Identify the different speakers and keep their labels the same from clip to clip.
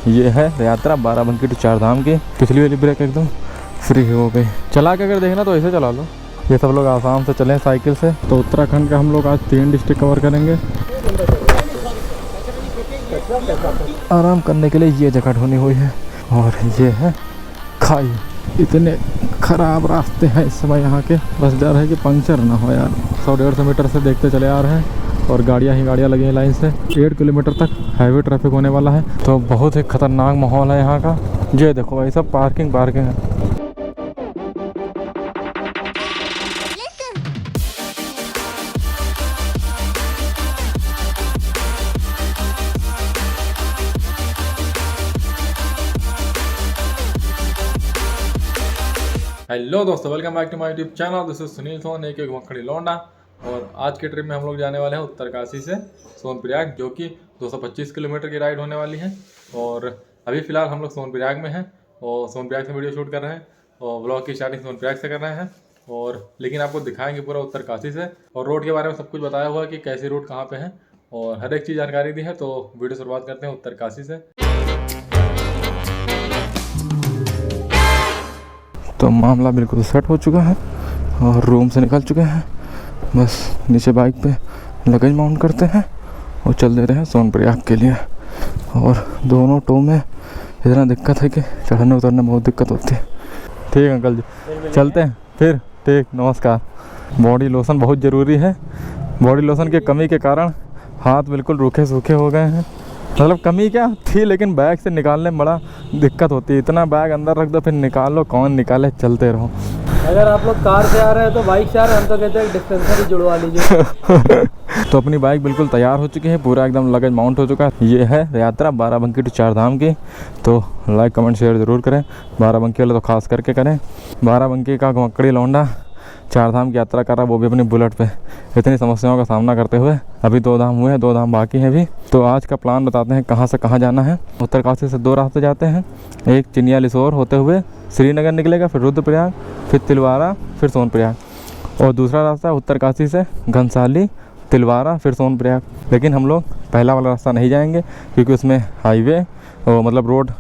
Speaker 1: ये है यात्रा बाराबंकी टू चारधाम की। पिछली वाली ब्रेक एकदम फ्री हो गई। चला के अगर देखना तो ऐसे चला लो। ये सब लोग आसाम से चले साइकिल से। तो उत्तराखंड का हम लोग आज 3 डिस्ट्रिक्ट कवर करेंगे। आराम करने के लिए ये जगह ढूंढी हुई है और ये है खाई। इतने खराब रास्ते हैं इस समय यहाँ के, बस डर है कि पंक्चर ना हो यार। 100-150 मीटर से देखते चले आ रहे हैं और गाड़ियाँ ही गाड़ियाँ लगी हैं लाइन से। 1.5 किलोमीटर तक हाईवे ट्रैफिक होने वाला है, तो बहुत ही खतरनाक माहौल है यहाँ का। ये देखो भाई सब पार्किंग है। हेलो दोस्तों, welcome back to my YouTube channel. This is Sunil Son एक मक्खड़ी लौंडा। और आज के ट्रिप में हम लोग जाने वाले हैं उत्तरकाशी से सोनप्रयाग, जो कि 225 किलोमीटर की राइड होने वाली है। और अभी फ़िलहाल हम लोग सोनप्रयाग में हैं और सोनप्रयाग से वीडियो शूट कर रहे हैं और ब्लॉग की स्टार्टिंग सोनप्रयाग से कर रहे हैं। और लेकिन आपको दिखाएंगे पूरा उत्तरकाशी से, और रोड के बारे में सब कुछ बताया हुआ है कि कैसी रोड कहाँ पे है और हर एक चीज़ जानकारी दी है। तो वीडियो शुरुआत करते हैं उत्तरकाशी से। तो मामला बिल्कुल सेट हो चुका है और रूम से निकल चुके हैं। बस नीचे बाइक पे लगेज माउंट करते हैं और चल दे रहे हैं सोनप्रयाग के लिए। और दोनों टो में इतना दिक्कत है कि चढ़ने उतरने में बहुत दिक्कत होती है। ठीक अंकल जी, चलते हैं फिर। ठीक, नमस्कार। बॉडी लोशन बहुत ज़रूरी है। बॉडी लोशन की कमी के कारण हाथ बिल्कुल रूखे सूखे हो गए हैं। मतलब कमी क्या थी, लेकिन बैग से निकालने में बड़ा दिक्कत होती है। इतना बैग अंदर रख दो फिर निकालो, कौन निकाले, चलते रहो।
Speaker 2: अगर आप लोग कार से आ रहे हैं तो बाइक से आ रहे हैं, हम तो कहते हैं डिस्पेंसर ही जुड़वा लीजिए।
Speaker 1: तो अपनी बाइक बिल्कुल तैयार हो चुकी है, पूरा एकदम लगेज माउंट हो चुका है। ये है यात्रा बाराबंकी टू चारधाम की। तो लाइक कमेंट शेयर ज़रूर करें। बाराबंकी वाले तो खास करके करें। बाराबंकी का मक्खड़ी लौंडा चारधाम की यात्रा कर रहा है, वो भी अपनी बुलेट पे, इतनी समस्याओं का सामना करते हुए। अभी 2 धाम हुए हैं, 2 धाम बाकी हैं अभी। तो आज का प्लान बताते हैं कहाँ से कहाँ जाना है। उत्तरकाशी से 2 रास्ते जाते हैं। एक चिनिया लिसोर होते हुए श्रीनगर निकलेगा, फिर रुद्रप्रयाग, फिर तिलवारा, फिर सोनप्रयाग। और दूसरा रास्ता है उत्तरकाशी से घनसाली, तिलवारा, फिर सोनप्रयाग। लेकिन हम लोग पहला वाला रास्ता नहीं जाएंगे क्योंकि उसमें हाईवे और मतलब रोड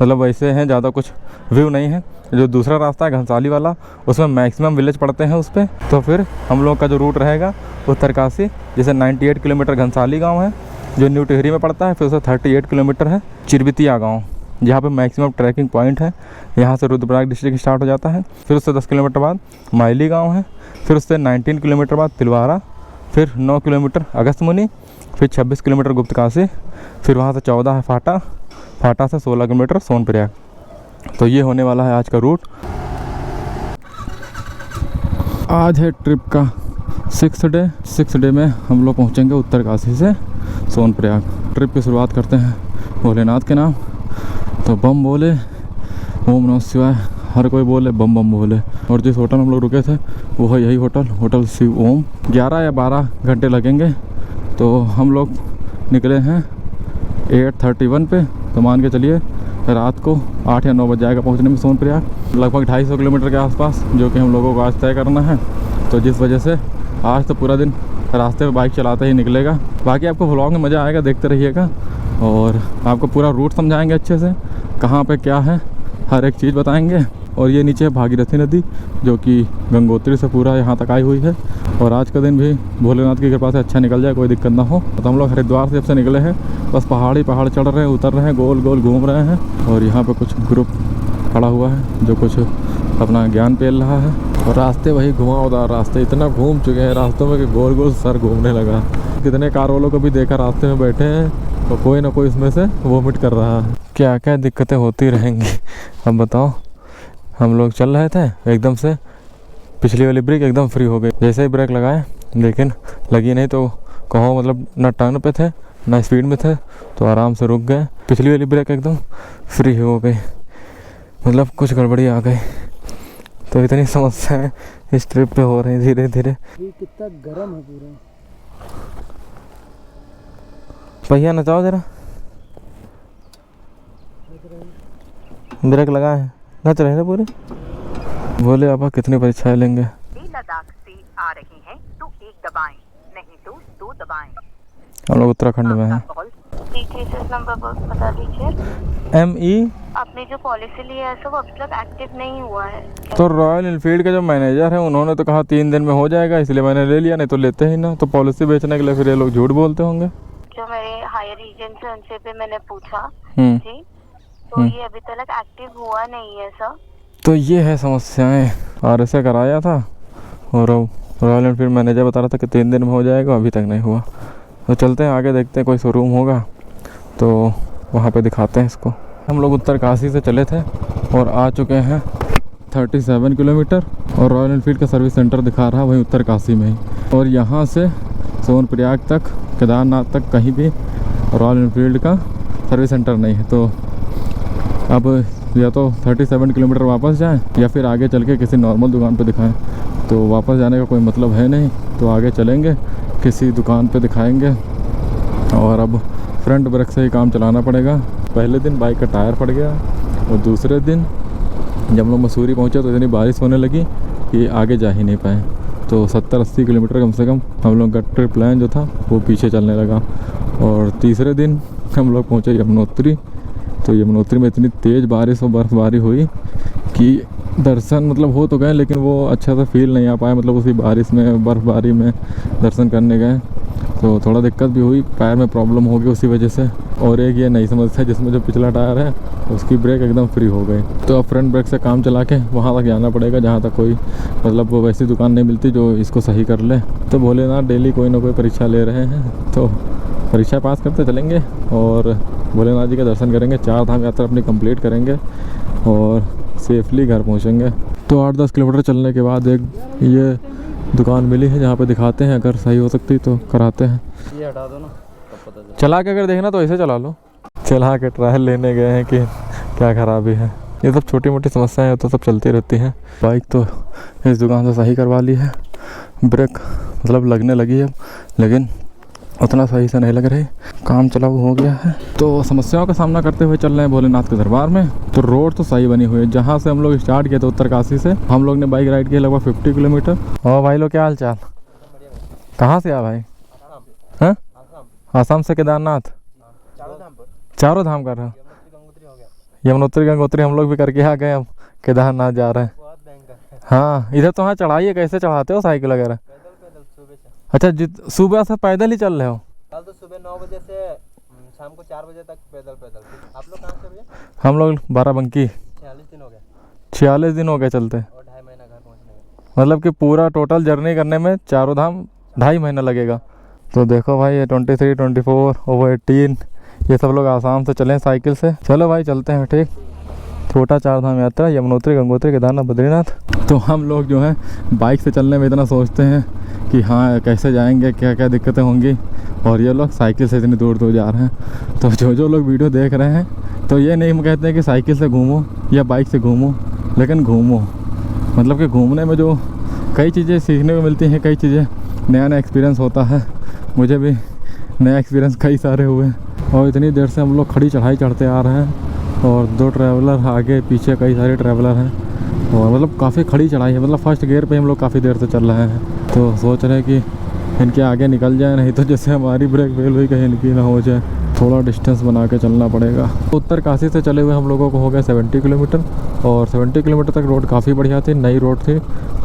Speaker 1: मतलब वैसे हैं, ज़्यादा कुछ व्यू नहीं है। जो दूसरा रास्ता है घनसाली वाला, उसमें मैक्सिमम विलेज पड़ते हैं उस पर। तो फिर हम लोग का जो रूट रहेगा उत्तरकाशी, जैसे 98 किलोमीटर घनसाली गांव है जो न्यू टिहरी में पड़ता है। फिर उससे 38 किलोमीटर है चिरबितिया गांव, जहाँ पे मैक्सिमम ट्रैकिंग पॉइंट है। यहाँ से रुद्रप्रयाग डिस्ट्रिक्ट स्टार्ट हो जाता है। फिर उससे 10 किलोमीटर बाद माइली गाँव है। फिर उससे 19 किलोमीटर बाद तिलवारा, फिर 9 किलोमीटर अगस्त्यमुनि, फिर 26 किलोमीटर गुप्तकाशी, फिर वहाँ से 14 है फाटा, फाटा से 16 किलोमीटर सोनप्रयाग। तो ये होने वाला है आज का रूट। आज है ट्रिप का 6th डे में हम लोग पहुँचेंगे उत्तरकाशी से सोनप्रयाग। ट्रिप की शुरुआत करते हैं भोलेनाथ के नाम। तो बम बोले, ओम नमः शिवाय, हर कोई बोले बम बम बोले। और जिस होटल हम लोग रुके थे वो है यही होटल शिव ओम। 11 या 12 घंटे लगेंगे। तो हम लोग निकले हैं 8:31 पे। तो मान के चलिए रात को 8 या 9 बज जाएगा पहुंचने में सोनप्रयाग। लगभग 250 किलोमीटर के आसपास, जो कि हम लोगों को आज तय करना है। तो जिस वजह से आज तो पूरा दिन रास्ते में बाइक चलाते ही निकलेगा। बाकी आपको व्लॉग में मज़ा आएगा, देखते रहिएगा। और आपको पूरा रूट समझाएंगे अच्छे से, कहाँ पे क्या है, हर एक चीज़ बताएंगे। और ये नीचे भागीरथी नदी, जो कि गंगोत्री से पूरा यहाँ तक आई हुई है। और आज का दिन भी भोलेनाथ की कृपा से अच्छा निकल जाए, कोई दिक्कत ना हो। तो हम लोग हरिद्वार से जब से निकले हैं, बस पहाड़ ही पहाड़ चढ़ रहे हैं, उतर रहे हैं, गोल गोल घूम रहे हैं। और यहाँ पे कुछ ग्रुप खड़ा हुआ है जो कुछ अपना ज्ञान पेल रहा है।
Speaker 2: और रास्ते वही घुमावदार रास्ते, इतना घूम चुके हैं रास्तों में कि गोल गोल सर घूमने लगा। कितने कार वालों को भी देखा रास्ते में बैठे हैं, तो कोई ना कोई इसमें से वोमिट कर रहा है।
Speaker 1: क्या क्या दिक्कतें होती रहेंगी। अब बताओ, हम लोग चल रहे थे, एकदम से पिछली वाली ब्रेक एकदम फ्री हो गई। जैसे ही ब्रेक लगाए लेकिन लगी नहीं, तो कहो मतलब ना टर्न पे थे ना स्पीड में थे, तो आराम से रुक गए। पिछली वाली ब्रेक एकदम फ्री हो गई, मतलब कुछ गड़बड़ी आ गई। तो इतनी समस्याएं इस ट्रिप पे हो रही धीरे धीरे।
Speaker 2: कितना गर्म है पूरा।
Speaker 1: पहिया नचाओ जरा, ब्रेक लगाए हैं, नच रहे हैं पूरे। बोले आप कितनी परीक्षाएं लेंगे।
Speaker 3: लद्दाख से आ रही हैं तो 1 दबाएं, नहीं तो 2 दबाएं।
Speaker 1: हम लोग उत्तराखंड में हैं।
Speaker 3: मीठे पॉलिसीज नंबर बता दीजिए।
Speaker 1: ME।
Speaker 3: आपने जो पॉलिसी लिया है सर वो अभी तक एक्टिव नहीं हुआ है।
Speaker 1: तो रॉयल इनफील्ड के जो मैनेजर हैं उन्होंने तो कहा 3 दिन में हो जाएगा, इसलिए मैंने ले लिया, नहीं तो लेते ही ना। तो पॉलिसी बेचने के लिए फिर ये लोग झूठ बोलते होंगे।
Speaker 3: जो मेरे हायर एजेंट है उनसे भी मैंने पूछा
Speaker 1: हम्म।
Speaker 3: जी, तो ये अभी तक एक्टिव हुआ नहीं है सर।
Speaker 1: तो ये है समस्याएं। RSA कराया था और रॉयल एनफील्ड मैनेजर बता रहा था कि 3 दिन में हो जाएगा, अभी तक नहीं हुआ। तो चलते हैं आगे, देखते हैं कोई शोरूम होगा तो वहाँ पे दिखाते हैं इसको। हम लोग उत्तरकाशी से चले थे और आ चुके हैं 37 किलोमीटर, और रॉयल एनफील्ड का सर्विस सेंटर दिखा रहा है वहीं उत्तरकाशी में ही। और यहाँ से सोनप्रयाग तक, केदारनाथ तक कहीं भी रॉयल एनफील्ड का सर्विस सेंटर नहीं है। तो अब या तो 37 किलोमीटर वापस जाएं या फिर आगे चल के किसी नॉर्मल दुकान पे दिखाएं। तो वापस जाने का कोई मतलब है नहीं, तो आगे चलेंगे किसी दुकान पे दिखाएंगे। और अब फ्रंट ब्रेक से ही काम चलाना पड़ेगा। पहले दिन बाइक का टायर फट गया और दूसरे दिन जब हम लोग मसूरी पहुँचे तो इतनी बारिश होने लगी कि आगे जा ही नहीं पाए। तो 70-80 किलोमीटर कम से कम हम लोग का ट्रिप प्लान जो था वो पीछे चलने लगा। और तीसरे दिन हम लोग पहुँचे यमुनोत्री। तो यमुनोत्री में इतनी तेज़ बारिश और बर्फ़बारी हुई कि दर्शन मतलब हो तो गए, लेकिन वो अच्छा सा फील नहीं आ पाया। मतलब उसी बारिश में, बर्फ़बारी में दर्शन करने गए तो थोड़ा दिक्कत भी हुई, पैर में प्रॉब्लम हो गई उसी वजह से। और एक ये नई समस्या जिसमें जो पिछला टायर है उसकी ब्रेक एकदम फ्री हो गई। तो अब फ्रंट ब्रेक से काम चला के वहाँ तक जाना पड़ेगा जहाँ तक कोई मतलब वो वैसी दुकान नहीं मिलती जो इसको सही कर ले। तो भोलेनाथ डेली कोई ना कोई परीक्षा ले रहे हैं, तो परीक्षा पास करते चलेंगे और भोलेनाथ जी का दर्शन करेंगे, 4 धाम यात्रा अपनी कंप्लीट करेंगे और सेफली घर पहुंचेंगे। तो 8-10 किलोमीटर चलने के बाद एक ये दुकान मिली है जहाँ पे दिखाते हैं, अगर सही हो सकती तो कराते हैं।
Speaker 4: ये हटा दो ना, तब पता चलेगा।
Speaker 1: चला के अगर देखना तो ऐसे चला लो। चला के ट्रायल लेने गए हैं कि क्या खराबी है। ये सब छोटी मोटी समस्याएं तो सब चलती रहती हैं। बाइक तो इस दुकान से सही करवा ली है, ब्रेक मतलब लगने लगी है लेकिन उतना सही से नहीं लग रही। काम चलाऊ हो गया है। तो समस्याओं का सामना करते हुए चल रहे हैं भोलेनाथ के दरबार में। तो रोड तो सही बनी हुई है। जहाँ से हम लोग स्टार्ट किए थे उत्तरकाशी से, हम लोग ने बाइक राइड किया लगभग 50 किलोमीटर। और भाई लोग क्या हाल चाल, कहाँ से आ भाई? हैं? आसाम से केदारनाथ, चारों धाम कर रहे हो? यमुनोत्री गंगोत्री हम लोग भी करके आ गए, अब केदारनाथ जा रहे हैं। हाँ, इधर तो हाँ चढ़ाई है, कैसे चढ़ाते हो साइकिल वगैरह? अच्छा, सुबह से पैदल ही चल रहे हो?
Speaker 4: कल तो सुबह 9 बजे से शाम को 4 बजे तक पैदल। आप लोग कहाँ से भैया?
Speaker 1: हम लोग बाराबंकी।
Speaker 4: 46 दिन हो गए।
Speaker 1: 46 दिन हो गए चलते,
Speaker 4: और 2.5 महीना घर पहुँचने में।
Speaker 1: मतलब कि पूरा टोटल जर्नी करने में चारों धाम 2.5 महीना लगेगा। तो देखो भाई, ये 23, 24 और 18 ये सब लोग आसाम से चले साइकिल से। चलो भाई चलते हैं, ठीक। छोटा 4 धाम यात्रा, यमुनोत्री गंगोत्री केदारनाथ बद्रीनाथ। तो हम लोग जो है बाइक से चलने में इतना सोचते हैं कि हाँ कैसे जाएंगे, क्या क्या दिक्कतें होंगी, और ये लोग साइकिल से इतनी दूर दूर जा रहे हैं। तो जो लोग वीडियो देख रहे हैं तो ये नहीं कहते हैं कि साइकिल से घूमो या बाइक से घूमो, लेकिन घूमो। मतलब कि घूमने में जो कई चीज़ें सीखने को मिलती हैं, कई चीज़ें नया एक्सपीरियंस होता है। मुझे भी नया एक्सपीरियंस कई सारे हुए। और इतनी देर से हम लोग खड़ी चढ़ाई चढ़ते आ रहे हैं और 2 ट्रैवलर आगे पीछे, कई सारे ट्रैवलर हैं। और मतलब काफ़ी खड़ी चढ़ाई है, मतलब फर्स्ट गियर पे हम लोग काफ़ी देर से चल रहे हैं। तो सोच रहे हैं कि इनके आगे निकल जाए, नहीं तो जैसे हमारी ब्रेक फेल हुई कहीं इनकी ना हो जाए। थोड़ा डिस्टेंस बना के चलना पड़ेगा। उत्तरकाशी से चले हुए हम लोगों को हो गया 70 किलोमीटर, और 70 किलोमीटर तक रोड काफ़ी बढ़िया थी, नई रोड थी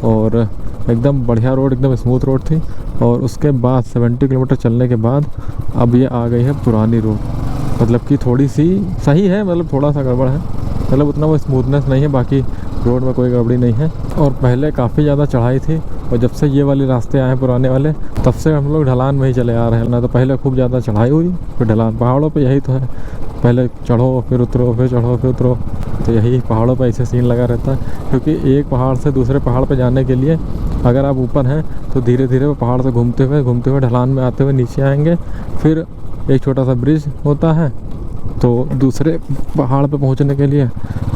Speaker 1: और एकदम बढ़िया रोड, एकदम स्मूथ रोड थी। और उसके बाद 70 किलोमीटर चलने के बाद अब ये आ गई है पुरानी रोड, मतलब कि थोड़ी सी सही है, मतलब थोड़ा सा गड़बड़ है, मतलब उतना वो स्मूथनेस नहीं है, बाकी रोड में कोई गड़बड़ी नहीं है। और पहले काफ़ी ज़्यादा चढ़ाई थी, और जब से ये वाले रास्ते आए हैं पुराने वाले, तब से हम लोग ढलान में ही चले आ रहे हैं। ना तो पहले खूब ज़्यादा चढ़ाई हुई, फिर ढलान। पहाड़ों पे यही तो है, पहले चढ़ो फिर उतरो, फिर चढ़ो फिर उतरो। तो यही पहाड़ों पे ऐसे सीन लगा रहता है, क्योंकि एक पहाड़ से दूसरे पहाड़ पे जाने के लिए अगर आप ऊपर हैं तो धीरे धीरे वो पहाड़ से घूमते हुए ढलान में आते हुए नीचे आएंगे। फिर एक छोटा सा ब्रिज होता है, तो दूसरे पहाड़ पे पहुंचने के लिए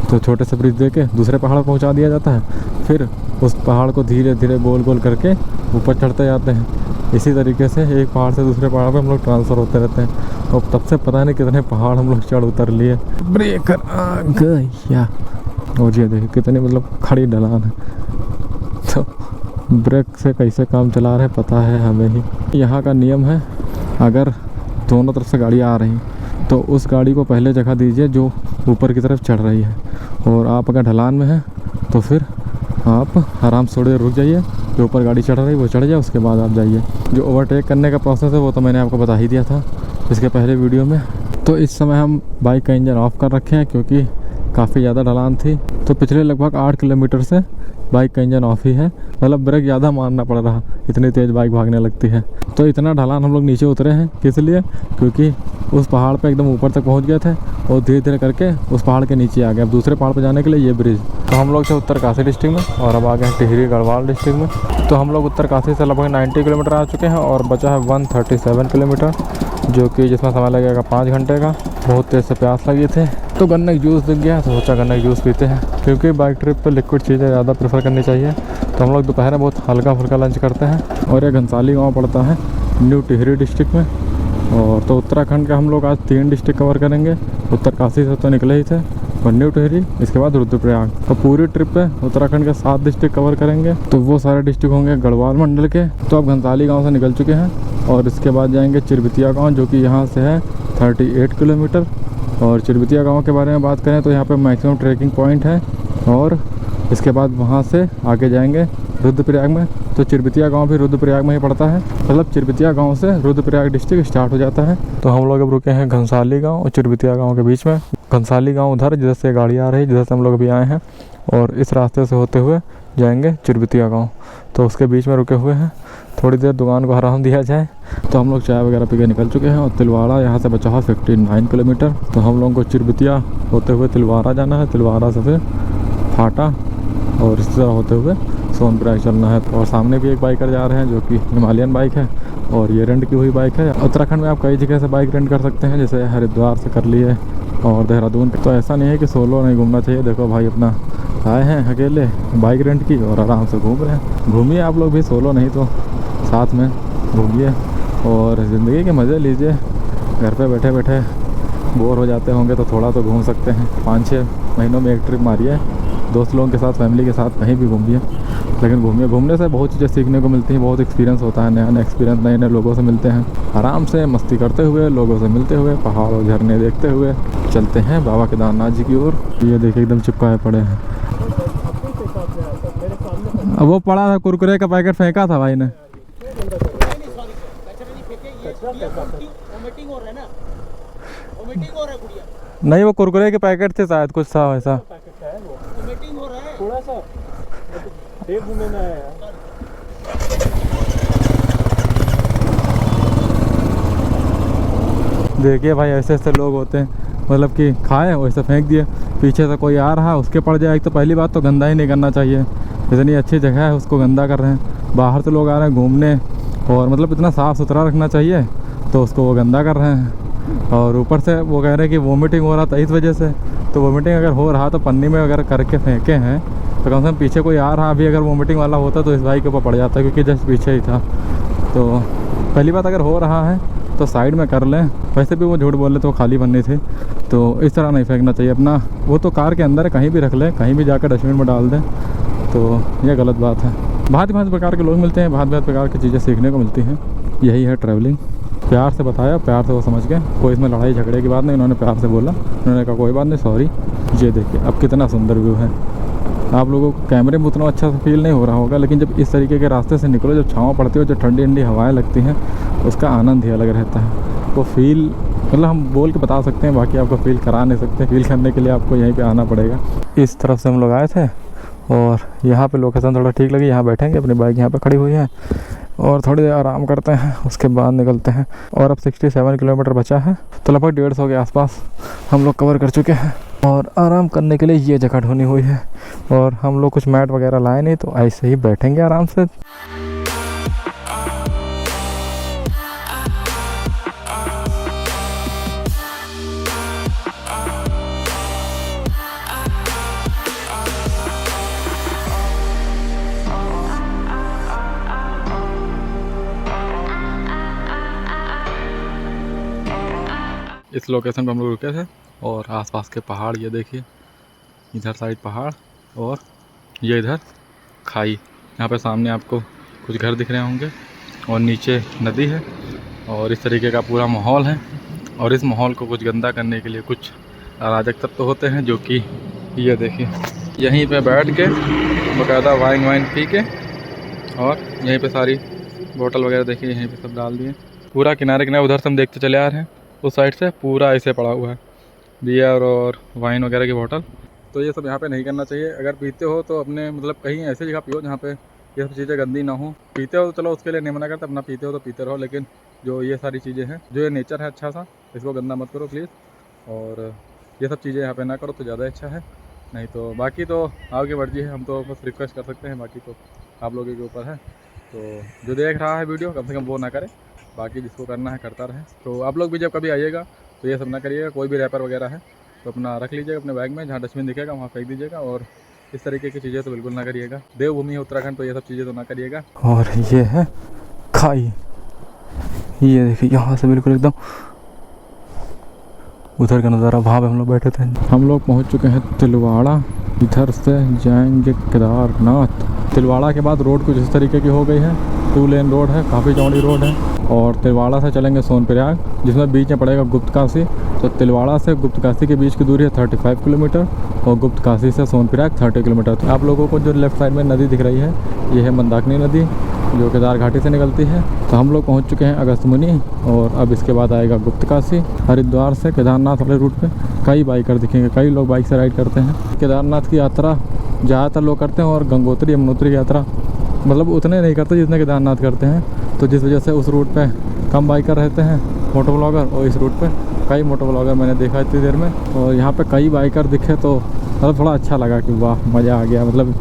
Speaker 1: तो छोटे से ब्रिज दे के दूसरे पहाड़ पर पहुंचा दिया जाता है। फिर उस पहाड़ को धीरे धीरे गोल गोल करके ऊपर चढ़ते जाते हैं। इसी तरीके से एक पहाड़ से दूसरे पहाड़ पे हम लोग ट्रांसफ़र होते रहते हैं। और तब से पता नहीं कितने पहाड़ हम लोग चढ़ उतर लिए। ब्रेकर आ गया, और ये देखिए कितनी मतलब खड़ी ढलान है। तो ब्रेक से कैसे काम चला रहे हैं पता है हमें ही। यहाँ का नियम है, अगर दोनों तरफ से गाड़ियाँ आ रही
Speaker 2: तो उस गाड़ी को पहले जगह दीजिए जो ऊपर की तरफ चढ़ रही है। और आप अगर ढलान में हैं तो फिर आप आराम से थोड़ी देर रुक जाइए, जो ऊपर गाड़ी चढ़ रही है वो चढ़ जाए, उसके बाद आप जाइए। जो ओवरटेक करने का प्रोसेस है वो तो मैंने आपको बता ही दिया था इसके पहले वीडियो में। तो इस समय हम बाइक का इंजन ऑफ कर रखे हैं क्योंकि काफ़ी ज़्यादा ढलान थी। तो पिछले लगभग 8 किलोमीटर से बाइक का इंजन ऑफ ही है, मतलब ब्रेक ज़्यादा मारना पड़ रहा, इतनी तेज़ बाइक भागने लगती है। तो इतना ढलान हम लोग नीचे उतरे हैं किस लिए, क्योंकि उस पहाड़ पे एकदम ऊपर तक पहुंच गए थे और धीरे धीरे करके उस पहाड़ के नीचे आ गए। अब दूसरे पहाड़ पे जाने के लिए ये ब्रिज। तो हम लोग थे उत्तरकाशी डिस्ट्रिक्ट में और अब आ गए हैं टिहरी गढ़वाल डिस्ट्रिक्ट में। तो हम लोग उत्तरकाशी से लगभग 90 किलोमीटर आ चुके हैं और बचा है 137 किलोमीटर, जो कि जिसमें समय लगेगा 5 घंटे का। बहुत तेज़ से प्यास लगी थी तो गन्ने का जूस दिख गया तो सोचा गन्ने का जूस पीते हैं, क्योंकि बाइक ट्रिप पे लिक्विड चीज़ें ज़्यादा प्रेफर करनी चाहिए। तो हम लोग दोपहर में बहुत हल्का फुल्का लंच करते हैं। और ये घनसाली गांव पड़ता है न्यू टिहरी डिस्ट्रिक्ट में। और तो उत्तराखंड का हम लोग आज 3 डिस्ट्रिक्ट कवर करेंगे। उत्तरकाशी से तो निकले ही थे और न्यू टिहरी, इसके बाद रुद्रप्रयाग। तो पूरी ट्रिप पे उत्तराखंड के 7 डिस्ट्रिक्ट कवर करेंगे। तो वो सारे डिस्ट्रिक्ट होंगे गढ़वाल मंडल के। तो अब घनसाली गाँव से निकल चुके हैं और इसके बाद जाएंगे चिरबितिया गाँव, जो कि यहाँ से है 38 किलोमीटर। और चिरबितिया गांव के बारे में बात करें तो यहाँ पे मैक्सिमम ट्रैकिंग पॉइंट है। और इसके बाद वहाँ से आगे जाएंगे रुद्रप्रयाग में। तो चिरबितिया गांव भी रुद्रप्रयाग में ही पड़ता है, मतलब चिरबितिया गांव से रुद्रप्रयाग डिस्ट्रिक्ट स्टार्ट हो जाता है। तो हम लोग अब रुके हैं घनसाली गांव और चिरबितिया गांव के बीच में। घनसाली गांव उधर जिधर से गाड़ी आ रही है, जिधर से हम लोग अभी आए हैं, और इस रास्ते से होते हुए जाएंगे चिरबितिया गाँव। तो उसके बीच में रुके हुए हैं, थोड़ी देर दुकान को आराम दिया जाए। तो हम लोग चाय वगैरह पी के निकल चुके हैं और तिलवाड़ा यहाँ से बचा हुआ 59 किलोमीटर। तो हम लोगों को चिरबितिया होते हुए तिलवाड़ा जाना है, तिलवाड़ा से फिर फाटा और इस तरह होते हुए सोनप्रयाग चलना है। और सामने भी एक बाइकर जा रहे हैं जो कि हिमालयन बाइक है और ये रेंट की हुई बाइक है। उत्तराखंड में आप कई जगह से बाइक रेंट कर सकते हैं, जैसे हरिद्वार से कर लिए और देहरादून। तो ऐसा नहीं है कि सोलो नहीं घूमना चाहिए। देखो भाई अपना आए हैं अकेले बाइक रेंट की और आराम से घूम रहे हैं। घूमिए आप लोग भी, सोलो नहीं तो साथ में घूमिए और ज़िंदगी के मज़े लीजिए। घर पे बैठे बैठे बोर हो जाते होंगे तो थोड़ा तो घूम सकते हैं। 5-6 महीनों में एक ट्रिप मारिए, दोस्त लोगों के साथ, फैमिली के साथ, कहीं भी घूमिए। लेकिन घूमिए, घूमने से बहुत चीज़ें सीखने को मिलती हैं, बहुत एक्सपीरियंस होता है, नया नया एक्सपीरियंस, नए नए लोगों से मिलते हैं। आराम से मस्ती करते हुए, लोगों से मिलते हुए, पहाड़ और झरने देखते हुए चलते हैं बाबा केदारनाथ जी की ओर। ये देखिए एकदम चिपकाए पड़े हैं। अब वो पड़ा था, कुरकुरे का पैकेट फेंका था भाई ने। नहीं वो कुरकुरे के पैकेट थे शायद, कुछ था वैसा।
Speaker 4: थोड़ा सा देख घूमने में आया यार।
Speaker 2: देखिए भाई ऐसे ऐसे लोग होते हैं, मतलब कि खाए वैसे फेंक दिए। पीछे से कोई आ रहा है उसके पड़ जाए। एक तो पहली बात तो गंदा ही नहीं करना चाहिए, इतनी अच्छी जगह है उसको गंदा कर रहे हैं। बाहर से लोग आ रहे हैं घूमने और मतलब इतना साफ़ सुथरा रखना चाहिए तो उसको वो गंदा कर रहे हैं। और ऊपर से वो कह रहे हैं कि वोमिटिंग हो रहा था इस वजह से। तो वोमिटिंग अगर हो रहा तो पन्नी में अगर करके फेंके हैं तो कम से कम पीछे कोई आ रहा भी अगर वोमिटिंग वाला होता तो इस भाई के ऊपर पड़ जाता, क्योंकि जस्ट पीछे ही था। तो पहली बात अगर हो रहा है तो साइड में कर लें। वैसे भी वो झूठ बोल रहे तो वो खाली बननी थी, तो इस तरह नहीं फेंकना चाहिए अपना। वो तो कार के अंदर है, कहीं भी रख लें, कहीं भी जाकर डस्टबिन में डाल दें, तो ये गलत बात है। भांति भांति प्रकार के लोग मिलते हैं, भांति भांति प्रकार की चीज़ें सीखने को मिलती हैं। यही है ट्रैवलिंग। प्यार से बताया, प्यार से वो समझ गए, कोई इसमें लड़ाई झगड़े की बात नहीं। उन्होंने प्यार से बोला, उन्होंने कहा कोई बात नहीं, सॉरी। ये देखिए अब कितना सुंदर व्यू है। आप लोगों को कैमरे में उतना अच्छा फील नहीं हो रहा होगा, लेकिन जब इस तरीके के रास्ते से निकलो, जब छाँव पड़ती है, जब ठंडी ठंडी हवाएं लगती हैं, उसका आनंद ही अलग रहता है। वो फील मतलब हम बोल के बता सकते हैं, बाकी आपको फील करा नहीं सकते। फील करने के लिए आपको यहीं पे आना पड़ेगा। इस तरफ से हम लोग आए थे और यहाँ पे लोकेशन थोड़ा ठीक लगी, यहाँ बैठेंगे, अपनी बाइक यहाँ पे खड़ी हुई है और थोड़ी देर आराम करते हैं, उसके बाद निकलते हैं। और अब 67 किलोमीटर बचा है, तो लगभग 150 के आसपास हम लोग कवर कर चुके हैं। और आराम करने के लिए ये जगह ढूंढी हुई है और हम लोग कुछ मैट वगैरह लाए नहीं, तो ऐसे ही बैठेंगे आराम से। इस लोकेशन पर हम लोग रुके थे और आसपास के पहाड़ ये देखिए, इधर साइड पहाड़ और ये इधर खाई। यहाँ पे सामने आपको कुछ घर दिख रहे होंगे और नीचे नदी है और इस तरीके का पूरा माहौल है।
Speaker 1: और इस माहौल को कुछ गंदा करने के लिए कुछ अराजक तत्व होते हैं, जो कि ये देखिए यहीं पे बैठ के बाकायदा वाइन पी के, और यहीं पे सारी बोतल वगैरह देखिए यहीं पे सब डाल दिए। पूरा किनारे किनारे उधर से हम देखते चले आ रहे हैं, उस साइड से पूरा ऐसे पड़ा हुआ है बियर और वाइन वगैरह की बोतल। तो ये सब यहाँ पे नहीं करना चाहिए। अगर पीते हो तो अपने मतलब कहीं ऐसी जगह पियो जहाँ पे ये सब चीज़ें गंदी ना हो। पीते हो तो चलो उसके लिए नहीं मना करता, अपना पीते हो तो पीते रहो, लेकिन जो ये सारी चीज़ें हैं, जो ये नेचर है अच्छा सा, इसको गंदा मत करो प्लीज़। और ये सब चीज़ें यहाँ पे ना करो तो ज़्यादा अच्छा है। नहीं तो बाकी तो आपकी मर्जी है, हम तो बस रिक्वेस्ट कर सकते हैं, बाकी तो आप लोगों के ऊपर है। तो जो देख रहा है वीडियो कम से कम वो ना करे, बाकी जिसको करना है करता रहे। तो आप लोग भी जब कभी आइएगा तो ये सब ना करिएगा। कोई भी रैपर वगैरह है तो अपना रख लीजिएगा अपने बैग में, जहाँ डस्टबिन दिखेगा वहाँ फेंक दीजिएगा। और इस तरीके की चीज़ें तो बिल्कुल ना करिएगा। देवभूमि है उत्तराखंड, तो ये सब चीज़ें तो ना करिएगा।
Speaker 2: और ये है खाई, ये देखिए यहाँ से बिल्कुल एकदम उधर का नज़ारा, वहाँ पे हम लोग बैठे थे। हम लोग पहुँच चुके हैं तिलवाड़ा। इधर से जाएंगे केदारनाथ। तिलवाड़ा के बाद रोड कुछ इस तरीके की हो गई है, 2 लेन रोड है, काफ़ी चौड़ी रोड है। और तिलवाड़ा से चलेंगे सोनप्रयाग, जिसमें बीच में पड़ेगा गुप्तकाशी। तो तिलवाड़ा से गुप्तकाशी के बीच की दूरी है 35 किलोमीटर, और गुप्तकाशी से सोनप्रयाग 30 किलोमीटर। तो आप लोगों को जो लेफ्ट साइड में नदी दिख रही है, ये है मंदाकिनी नदी, जो केदार घाटी से निकलती है। तो हम लोग पहुंच चुके हैं अगस्त्यमुनि, और अब इसके बाद आएगा गुप्तकाशी। हरिद्वार से केदारनाथ वाले रूट पे कई बाइकर दिखेंगे, कई लोग बाइक से राइड करते हैं। केदारनाथ की यात्रा ज़्यादातर लोग करते हैं, और गंगोत्री यमुनोत्री की यात्रा मतलब उतने नहीं करते जितने केदारनाथ करते हैं। तो जिस वजह से उस रूट पे कम बाइकर रहते हैं, मोटो ब्लॉगर, और इस रूट पे कई मोटो ब्लॉगर मैंने देखा इतनी देर में। और यहाँ पे कई बाइकर दिखे तो मतलब थोड़ा अच्छा लगा कि वाह मज़ा आ गया, मतलब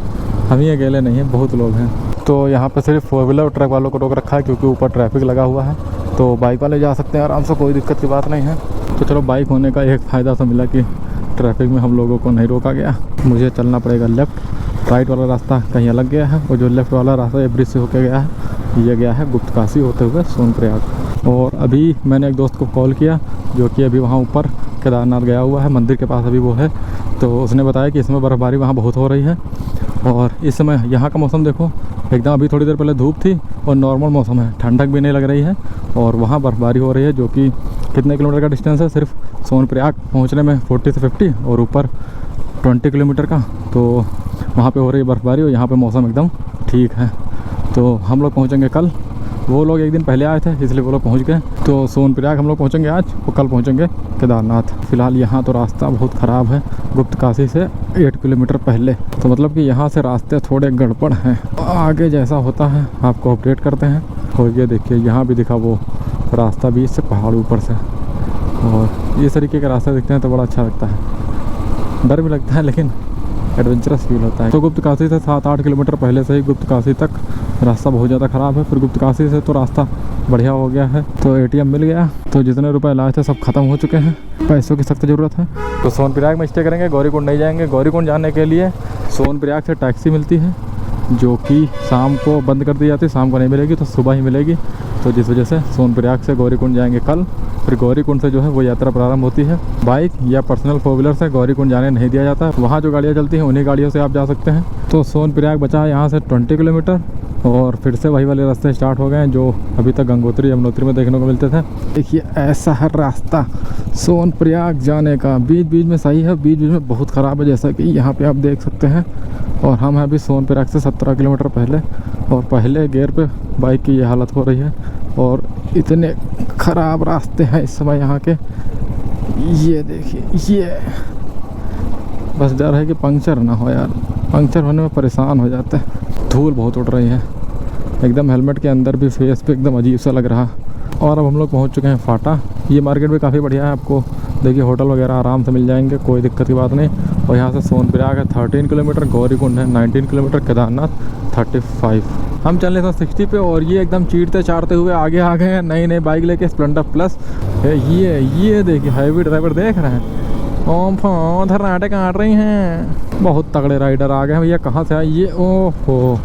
Speaker 2: हम ही अकेले नहीं हैं, बहुत लोग हैं। तो यहाँ पे सिर्फ 4 व्हीलर और ट्रक वालों को रोक रखा है, क्योंकि ऊपर ट्रैफिक लगा हुआ है। तो बाइक वाले जा सकते हैं आराम से, कोई दिक्कत की बात नहीं है। तो चलो, बाइक होने का एक फ़ायदा तो मिला कि ट्रैफिक में हम लोगों को नहीं रोका गया। मुझे चलना पड़ेगा लेफ़्ट, राइट वाला रास्ता कहीं अलग गया है, और जो लेफ़्ट वाला रास्ता ये ब्रिज से होकर गया है, ये गया है गुप्तकाशी होते हुए सोनप्रयाग। और अभी मैंने एक दोस्त को कॉल किया, जो कि अभी वहाँ ऊपर केदारनाथ गया हुआ है, मंदिर के पास अभी वो है। तो उसने बताया कि इसमें बर्फ़बारी वहाँ बहुत हो रही है। और इस समय यहाँ का मौसम देखो, एकदम अभी थोड़ी देर पहले धूप थी और नॉर्मल मौसम है, ठंडक भी नहीं लग रही है। और वहाँ बर्फ़बारी हो रही है, जो कि कितने किलोमीटर का डिस्टेंस है, सिर्फ सोनप्रयाग पहुँचने में 40 से 50, और ऊपर 20 किलोमीटर का। तो वहाँ पे हो रही है बर्फ़बारी, और यहाँ पे मौसम एकदम ठीक है। तो हम लोग पहुँचेंगे कल। वो लोग एक दिन पहले आए थे, इसलिए वो लोग पहुँच गए। तो सोनप्रयाग हम लोग पहुँचेंगे आज, और कल पहुँचेंगे केदारनाथ। फ़िलहाल यहाँ तो रास्ता बहुत ख़राब है, गुप्तकाशी से 8 किलोमीटर पहले। तो मतलब कि यहाँ से रास्ते थोड़े गड़बड़ हैं। आगे जैसा होता है आपको अपडेट करते हैं। और ये देखिए यहाँ भी दिखा वो रास्ता, बीच से पहाड़ ऊपर से, और इस तरीके के रास्ते दिखते हैं तो बड़ा अच्छा लगता है। डर भी लगता है, लेकिन एडवेंचरस फील होता है। तो गुप्तकाशी से 7-8 किलोमीटर पहले से ही गुप्तकाशी तक रास्ता बहुत ज़्यादा ख़राब है। फिर गुप्तकाशी से तो रास्ता बढ़िया हो गया है। तो ATM मिल गया। तो जितने रुपए लाए थे सब ख़त्म हो चुके हैं, पैसों की सख्त ज़रूरत है। तो सोनप्रयाग में स्टे करेंगे, गौरीकुंड नहीं जाएंगे। गौरीकुंड जाने के लिए सोनप्रयाग से टैक्सी मिलती है, जो कि शाम को बंद कर दी जाती है, शाम को नहीं मिलेगी, तो सुबह ही मिलेगी। तो जिस वजह से सोनप्रयाग से गौरीकुंड जाएंगे कल। फिर गौरीकुंड से जो है वो यात्रा प्रारंभ होती है। बाइक या पर्सनल 4 व्हीलर से गौरीकुंड जाने नहीं दिया जाता, वहाँ जो गाड़ियाँ चलती हैं उन्हीं गाड़ियों से आप जा सकते हैं। तो सोनप्रयाग बचा है यहाँ से 20 किलोमीटर, और फिर से वही वाले रास्ते स्टार्ट हो गए हैं जो अभी तक गंगोत्री यमुनोत्री में देखने को मिलते थे। देखिए ऐसा है रास्ता सोनप्रयाग जाने का, बीच बीच में सही है, बीच बीच में बहुत ख़राब है, जैसा कि यहाँ पे आप देख सकते हैं। और हम हैं अभी सोनप्रयाग से 17 किलोमीटर पहले, और पहले गियर पे बाइक की ये हालत हो रही है। और इतने ख़राब रास्ते हैं इस समय यहाँ के, ये देखिए, ये बस डर है कि पंक्चर ना हो यार, पंक्चर होने में परेशान हो जाते हैं। धूल बहुत उड़ रही है एकदम, हेलमेट के अंदर भी फेस पे एकदम अजीब सा लग रहा। और अब हम लोग पहुँच चुके हैं फाटा। ये मार्केट भी काफ़ी बढ़िया है, आपको देखिए होटल वगैरह आराम से मिल जाएंगे, कोई दिक्कत की बात नहीं। और यहाँ से सोनप्रयाग है 13 किलोमीटर, गौरीकुंड है 19 किलोमीटर, केदारनाथ 35। हम चल रहे थे 60 पे, और ये एकदम चीरते चाड़ते हुए आगे आ गए हैं नई नई बाइक लेके, स्प्लेंडर प्लस। ये देखिए हैवी ड्राइवर देख रहे हैं, ओम फो धर्नाटे काट रही हैं। बहुत तगड़े राइडर आ गए हैं भैया, कहाँ से आए ये, ओहो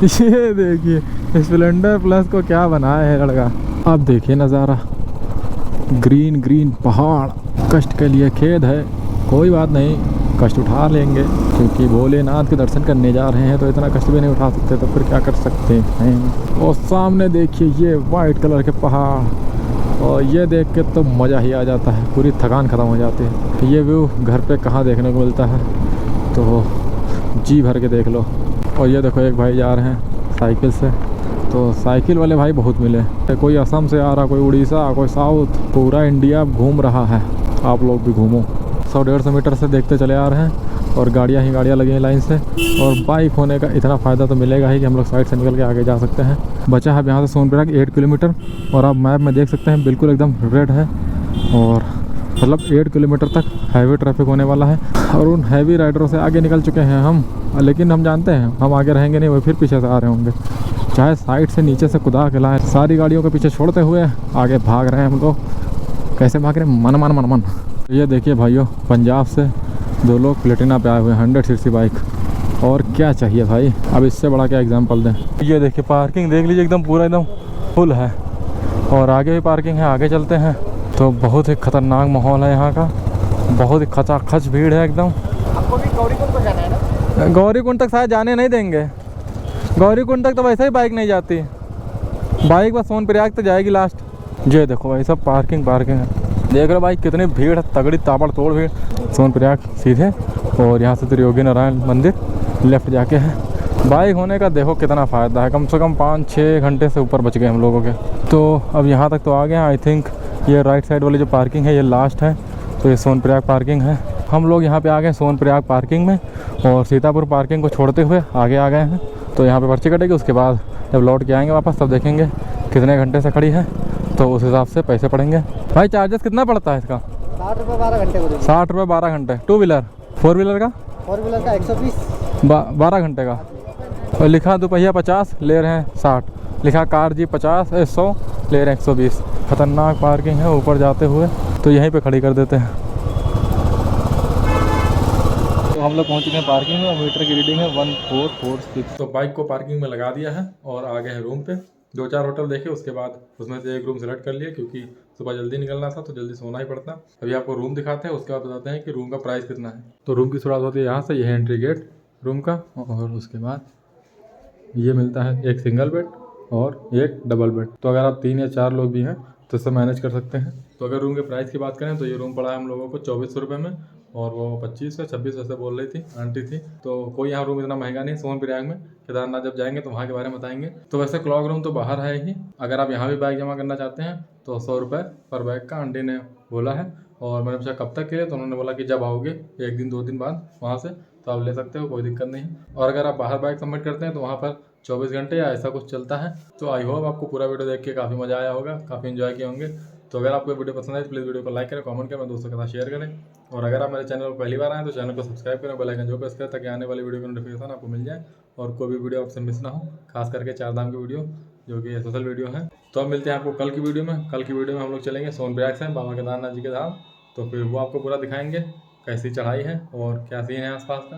Speaker 2: ये देखिए स्प्लेंडर प्लस को क्या बनाया है लड़का। अब देखिए नज़ारा, ग्रीन ग्रीन पहाड़। कष्ट के लिए खेद है, कोई बात नहीं, कष्ट उठा लेंगे, क्योंकि भोलेनाथ के दर्शन करने जा रहे हैं, तो इतना कष्ट भी नहीं उठा सकते, तो फिर क्या कर सकते हैं। और सामने देखिए ये वाइट कलर के पहाड़, और ये देख के तो मज़ा ही आ जाता है, पूरी थकान ख़त्म हो जाती है। ये व्यू घर पे कहाँ देखने को मिलता है, तो जी भर के देख लो। और ये देखो एक भाई जा रहे हैं साइकिल से, तो साइकिल वाले भाई बहुत मिले। कोई असम से आ रहा, कोई उड़ीसा, कोई साउथ, पूरा इंडिया घूम रहा है। आप लोग भी घूमो। 100-150 मीटर से देखते चले आ रहे हैं और गाड़ियाँ ही गाड़ियाँ लगी हैं लाइन से। और बाइक होने का इतना फ़ायदा तो मिलेगा ही कि हम लोग साइड से निकल के आगे जा सकते हैं। बचा है यहाँ से सोनप्रयाग 8 किलोमीटर, और आप मैप में देख सकते हैं बिल्कुल एकदम रेड है, और मतलब 8 किलोमीटर तक हैवी ट्रैफिक होने वाला है। और उन हैवी राइडरों से आगे निकल चुके हैं हम, लेकिन हम जानते हैं हम आगे रहेंगे नहीं, वो फिर पीछे से आ रहे होंगे। चाहे साइड से नीचे से कुदा के लाएँ, सारी गाड़ियों के पीछे छोड़ते हुए आगे भाग रहे हैं हम लोग। कैसे भाग रहे हैं, मन मन मन मन। ये देखिए भाइयों, पंजाब से 2 लोग प्लेटिना पे आए हुए हैं 100cc बाइक। और क्या चाहिए भाई, अब इससे बड़ा क्या एग्जांपल दें। ये देखिए पार्किंग देख लीजिए, एकदम पूरा एकदम फुल है, और आगे भी पार्किंग है। आगे चलते हैं तो बहुत ही खतरनाक माहौल है यहाँ का, बहुत ही खचाखच भीड़ है एकदम।
Speaker 4: आपको भी गौरीकुंड को जाना है ना?
Speaker 2: गौरीकुंड तक शायद जाने नहीं देंगे, गौरीकुंड तक तो वैसे ही बाइक नहीं जाती, बाइक बस सोनप्रयाग तक जाएगी लास्ट। ये देखो भाई सब पार्किंग है, देख रहे भाई कितनी भीड़ है, तगड़ी ताबड़तोड़ भीड़। सोनप्रयाग सीधे, और यहाँ से त्रियोगी नारायण मंदिर लेफ्ट जाके है। बाइक होने का देखो कितना फ़ायदा है, कम से कम 5-6 घंटे से ऊपर बच गए हम लोगों के। तो अब यहाँ तक तो आ गए हैं। आई थिंक ये राइट साइड वाली जो पार्किंग है ये लास्ट है, तो ये सोनप्रयाग पार्किंग है। हम लोग यहाँ पे आ गए सोनप्रयाग पार्किंग में, और सीतापुर पार्किंग को छोड़ते हुए आगे आ गए हैं। तो यहाँ पे पर्ची कटेगी, उसके बाद जब लौट के आएंगे वापस तब देखेंगे कितने घंटे से खड़ी है, तो उस हिसाब से पैसे पड़ेंगे। भाई चार्जेस कितना पड़ता है इसका?
Speaker 4: 60 रुपये 12 घंटे को।
Speaker 2: 60 रुपये 12 घंटे। 2 व्हीलर 4 व्हीलर का?
Speaker 4: 4 व्हीलर का 120।
Speaker 2: 12 घंटे का। और लिखा दोपहिया 50 ले रहे हैं 60, लिखा कार जी 100 ले रहे हैं 120। खतरनाक पार्किंग है ऊपर जाते हुए, तो यहीं पे खड़ी कर देते हैं। तो हम लोग पहुँच गए पार्किंग में, मीटर की रीडिंग है 1446। तो बाइक को पार्किंग में लगा दिया है और आ गए हैं रूम पे। 2-4 होटल देखे, उसके बाद उसमें से एक रूम सेलेक्ट कर लिया, क्योंकि सुबह जल्दी निकलना था तो जल्दी सोना ही पड़ता। अभी आपको रूम दिखाते हैं, उसके बाद बताते हैं कि रूम का प्राइस कितना है। तो रूम की शुरुआत होती है यहाँ से, यह है एंट्री गेट रूम का, और उसके बाद ये मिलता है एक सिंगल बेड और एक डबल बेड। तो अगर आप 3 या 4 लोग भी हैं तो इससे मैनेज कर सकते हैं। तो अगर रूम के प्राइस की बात करें तो ये रूम पड़ा है हम लोगों को 2400 रुपये में, और वो 25 या 26 ऐसे बोल रही थी आंटी थी। तो कोई यहाँ रूम इतना महंगा नहीं सोनप्रयाग में। केदारनाथ जब जाएंगे तो वहाँ के बारे में बताएंगे। तो वैसे क्लॉक रूम तो बाहर है ही, अगर आप यहाँ भी बैग जमा करना चाहते हैं तो 100 रुपये पर बैग का आंटी ने बोला है। और मैंने पूछा कब तक के लिए, तो उन्होंने बोला कि जब आओगे 1 दिन 2 दिन बाद वहाँ से तो आप ले सकते हो, कोई दिक्कत नहीं। और अगर आप बाहर बैग सबमिट करते हैं तो वहाँ पर 24 घंटे या ऐसा कुछ चलता है। तो आई होप आपको पूरा वीडियो देख के काफ़ी मज़ा आया होगा, काफ़ी इन्जॉय किए होंगे। तो अगर आपको वीडियो पसंद आए तो प्लीज़ वीडियो को लाइक करें, कमेंट करें, दोस्तों के साथ शेयर करें। और अगर आप मेरे चैनल पर पहली बार आए तो चैनल को सब्सक्राइब करें, बेल आइकन जो प्रेस करें, ताकि आने वाली वीडियो की नोटिफिकेशन आपको मिल जाए और कोई भी वीडियो आपसे मिस ना हो, खास करके 4 धाम की वीडियो जो कि सोशल वीडियो है। तो अब मिलते हैं आपको कल की वीडियो में। कल की वीडियो में हम लोग चलेंगे सोनप्रयाग से बाबा केदारनाथ जी के धाम, तो फिर वो आपको पूरा दिखाएंगे कैसी चढ़ाई है और क्या सीन है आसपास का,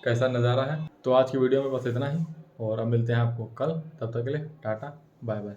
Speaker 2: कैसा नज़ारा है। तो आज की वीडियो में बस इतना ही, और अब मिलते हैं आपको कल। तब तक के लिए टाटा बाय बाय।